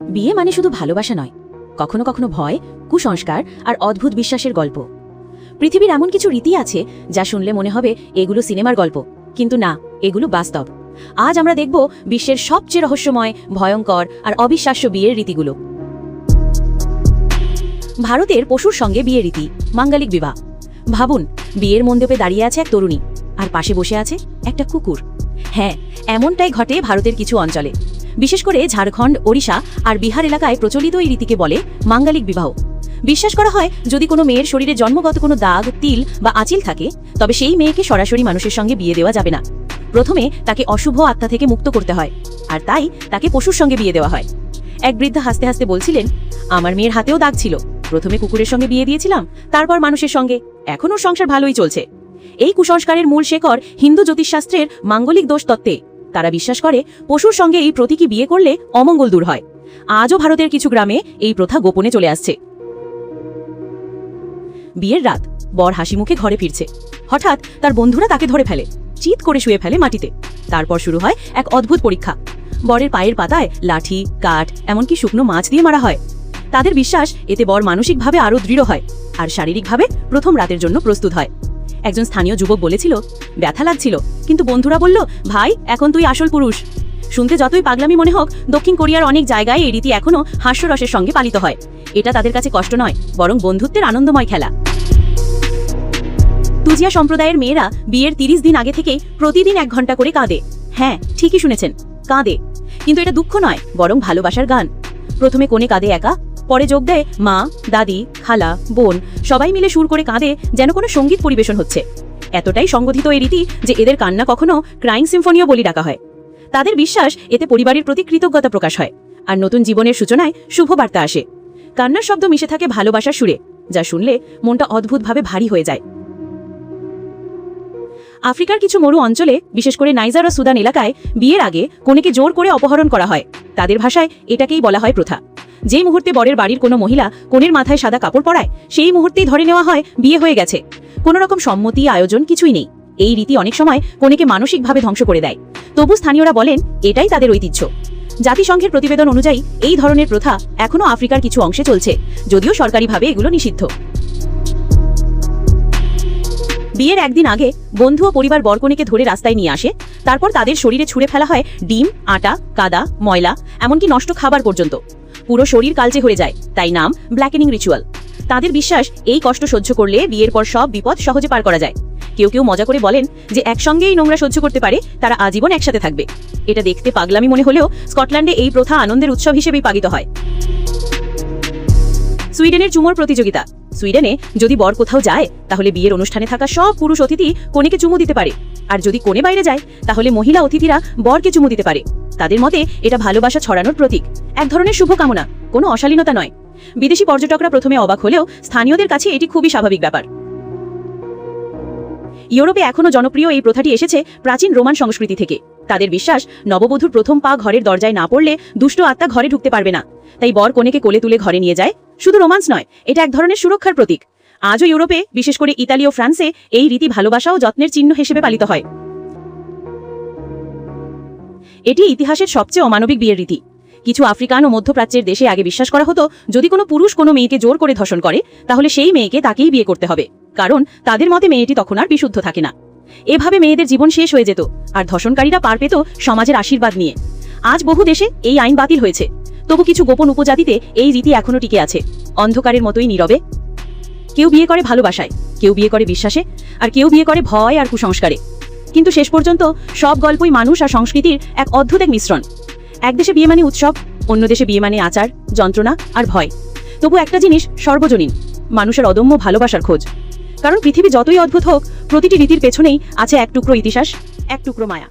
বিয়ে মানে শুধু ভালোবাসা নয়, কখনো কখনো ভয়, কুসংস্কার আর অদ্ভুত বিশ্বাসের গল্প। পৃথিবীর এমন কিছু রীতি আছে যা শুনলে মনে হবে এগুলো সিনেমার গল্প, কিন্তু না, এগুলো বাস্তব। আজ আমরা দেখব বিশ্বের সবচেয়ে রহস্যময়, ভয়ঙ্কর আর অবিশ্বাস্য বিয়ের রীতিগুলো। ভারতের পশুর সঙ্গে বিয়ে রীতি, মাঙ্গলিক বিবাহ। ভাবুন, বিয়ের মণ্ডপে দাঁড়িয়ে আছে এক তরুণী, আর পাশে বসে আছে একটা কুকুর। হ্যাঁ, এমনটাই ঘটে ভারতের কিছু অঞ্চলে, বিশেষ করে ঝাড়খণ্ড, ওড়িশা আর বিহার এলাকায় প্রচলিত এই রীতিকে বলে মাঙ্গলিক বিবাহ। বিশ্বাস করা হয়, যদি কোনো মেয়ের শরীরে জন্মগত কোনো দাগ, তিল বা আঁচিল থাকে, তবে সেই মেয়েকে সরাসরি মানুষের সঙ্গে বিয়ে দেওয়া যাবে না। প্রথমে তাকে অশুভ আত্মা থেকে মুক্ত করতে হয়, আর তাই তাকে পশুর সঙ্গে বিয়ে দেওয়া হয়। এক বৃদ্ধা হাসতে হাসতে বলছিলেন, আমার মেয়ের হাতেও দাগ ছিল, প্রথমে কুকুরের সঙ্গে বিয়ে দিয়েছিলাম, তারপর মানুষের সঙ্গে, এখন ওর সংসার ভালোই চলছে। এই কুসংস্কারের মূল শেকড় হিন্দু জ্যোতিষশাস্ত্রের মাঙ্গলিক দোষ তত্ত্বে। তারা বিশ্বাস করে পশুর সঙ্গে এই প্রতীকী বিয়ে করলে অমঙ্গল দূর হয়। আজও ভারতের কিছু গ্রামে এই প্রথা গোপনে চলে আসছে। বিয়ের রাত, বর হাসি মুখে ঘরে ফিরছে, হঠাৎ তার বন্ধুরা তাকে ধরে ফেলে, চিৎ করে শুয়ে ফেলে মাটিতে। তারপর শুরু হয় এক অদ্ভুত পরীক্ষা। বরের পায়ের পাতায় লাঠি, কাঠ, এমনকি শুকনো মাছ দিয়ে মারা হয়। তাদের বিশ্বাস, এতে বর মানসিকভাবে আরও দৃঢ় হয় আর শারীরিকভাবে প্রথম রাতের জন্য প্রস্তুত হয়। একজন স্থানীয় যুবক বলেছিল, ব্যথা লাগছিল, কিন্তু বন্ধুরা বলল, ভাই, এখন তুই আসল পুরুষ। শুনতে যতই পাগলামি মনে হোক, দক্ষিণ কোরিয়ার অনেক জায়গায় এই রীতি এখনও হাস্যরসের সঙ্গে পালিত হয়। এটা তাদের কাছে কষ্ট নয়, বরং বন্ধুত্বের আনন্দময় খেলা। তুজিয়া সম্প্রদায়ের মেয়েরা বিয়ের 30 দিন আগে থেকেই প্রতিদিন 1 ঘন্টা করে কাঁদে। হ্যাঁ, ঠিকই শুনেছেন, কাঁদে। কিন্তু এটা দুঃখ নয়, বরং ভালোবাসার গান। প্রথমে কোণে কাঁদে একা, পরে যোগ দেয় মা, দাদি, খালা, বোন, সবাই মিলে সুর করে কাঁদে, যেন কোনো সঙ্গীত পরিবেশন হচ্ছে। এতটাই সংগঠিত এই রীতি যে এদের কান্না কখনো ক্রাইং সিম্ফনিও বলি ডাকা হয়। তাদের বিশ্বাস, এতে পরিবারের প্রতি কৃতজ্ঞতা প্রকাশ হয় আর নতুন জীবনের সূচনায় শুভ বার্তা আসে। কান্নার শব্দ মিশে থাকে ভালোবাসার সুরে, যা শুনলে মনটা অদ্ভুতভাবে ভারী হয়ে যায়। আফ্রিকার কিছু মরু অঞ্চলে, বিশেষ করে নাইজার ও সুদান এলাকায়, বিয়ের আগে কনেকে জোর করে অপহরণ করা হয়। তাদের ভাষায় এটাকেই বলা হয় প্রথা। যে মুহূর্তে বরের বাড়ির কোনো মহিলা কনের মাথায় সাদা কাপড় পরায়, সেই মুহূর্তেই ধরে নেওয়া হয় বিয়ে হয়ে গেছে। কোনো রকম সম্মতি, আয়োজন কিছুই নেই। এই রীতি অনেক সময় কনেকে মানসিকভাবে ধ্বংস করে দেয়। তবু স্থানীয়রা বলেন, এটাই তাদের ঐতিহ্য। জাতিসংঘের প্রতিবেদন অনুযায়ী এই ধরনের প্রথা এখনও আফ্রিকার কিছু অংশে চলছে, যদিও সরকারিভাবে এগুলো নিষিদ্ধ। বিয়ের একদিন আগে বন্ধু ও পরিবার বরকনেকে ধরে রাস্তায় নিয়ে আসে। তারপর তাদের শরীরে ছুঁড়ে ফেলা হয় ডিম, আটা, কাদা, ময়লা, এমনকি নষ্ট খাবার পর্যন্ত। পুরো শরীর কালচে হয়ে যায়, তাই নাম ব্ল্যাকেনিং রিচুয়াল। তাদের বিশ্বাস, এই কষ্ট সহ্য করলে বিয়ের পর সব বিপদ সহজে পার করা যায়। কেউ কেউ মজা করে বলেন যে একসঙ্গেই নোংরা সহ্য করতে পারে, তারা আজীবন একসাথে থাকবে। এটা দেখতে পাগলামি মনে হলেও স্কটল্যান্ডে এই প্রথা আনন্দের উৎসব হিসেবেই পালিত হয়। সুইডেনের চুমোর প্রতিযোগিতা। সুইডেনে যদি বর কোথাও যায়, তাহলে বিয়ের অনুষ্ঠানে থাকা সব পুরুষ অতিথি কনেকে চুমু দিতে পারে, আর যদি কোণে বাইরে যায়, তাহলে মহিলা অতিথিরা বরকে চুমু দিতে পারে। তাদের মতে এটা ভালোবাসা ছড়ানোর প্রতীক, এক ধরনের শুভকামনা, কোনো অশালীনতা নয়। বিদেশি পর্যটকরা প্রথমে অবাক হলেও স্থানীয়দের কাছে এটি খুবই স্বাভাবিক ব্যাপার। ইউরোপে এখনও জনপ্রিয় এই প্রথাটি এসেছে প্রাচীন রোমান সংস্কৃতি থেকে। তাদের বিশ্বাস, নববধূর প্রথম পা ঘরের দরজায় না পড়লে দুষ্ট আত্মা ঘরে ঢুকতে পারবে না। তাই বর কনেকে কোলে তুলে ঘরে নিয়ে যায়। শুধু রোমান্স নয়, এটা এক ধরনের সুরক্ষার প্রতীক। আজও ইউরোপে, বিশেষ করে ইতালি ও ফ্রান্সে, এই রীতি ভালোবাসা ও যত্নের চিহ্ন হিসেবে পালিত হয়। এটি ইতিহাসের সবচেয়ে অমানবিক বিয়ের রীতি। কিছু আফ্রিকান ও মধ্যপ্রাচ্যের দেশে আগে বিশ্বাস করা হতো, যদি কোনো পুরুষ কোনো মেয়েকে জোর করে ধর্ষণ করে, তাহলে সেই মেয়েকে তাকেই বিয়ে করতে হবে, কারণ তাদের মতে মেয়েটি তখন আর বিশুদ্ধ থাকে না। এভাবে মেয়েদের জীবন শেষ হয়ে যেত, আর ধর্ষণকারীরা পার পেত সমাজের আশীর্বাদ নিয়ে। আজ বহু দেশে এই আইন বাতিল হয়েছে, তবু কিছু গোপন উপজাতিতে এই রীতি এখনও টিকে আছে, অন্ধকারের মতোই নীরবে। কেউ বিয়ে করে ভালোবাসায়, কেউ বিয়ে করে বিশ্বাসে, আর কেউ বিয়ে করে ভয় আর কুসংস্কারে। কিন্তু শেষ পর্যন্ত সব গল্পই মানুষ আর সংস্কৃতির এক অদ্ভুত এক মিশ্রণ। এক দেশে বিয়ে মানে উৎসব, অন্য দেশে বিয়ে মানে আচার, যন্ত্রণা আর ভয়। তবু একটা জিনিস সর্বজনীন, মানুষের অদম্য ভালোবাসার খোঁজ। কারণ পৃথিবী যতই অদ্ভুত হোক, প্রতিটি রীতির পেছনেই আছে এক টুকরো ইতিহাস, এক টুকরো মায়া।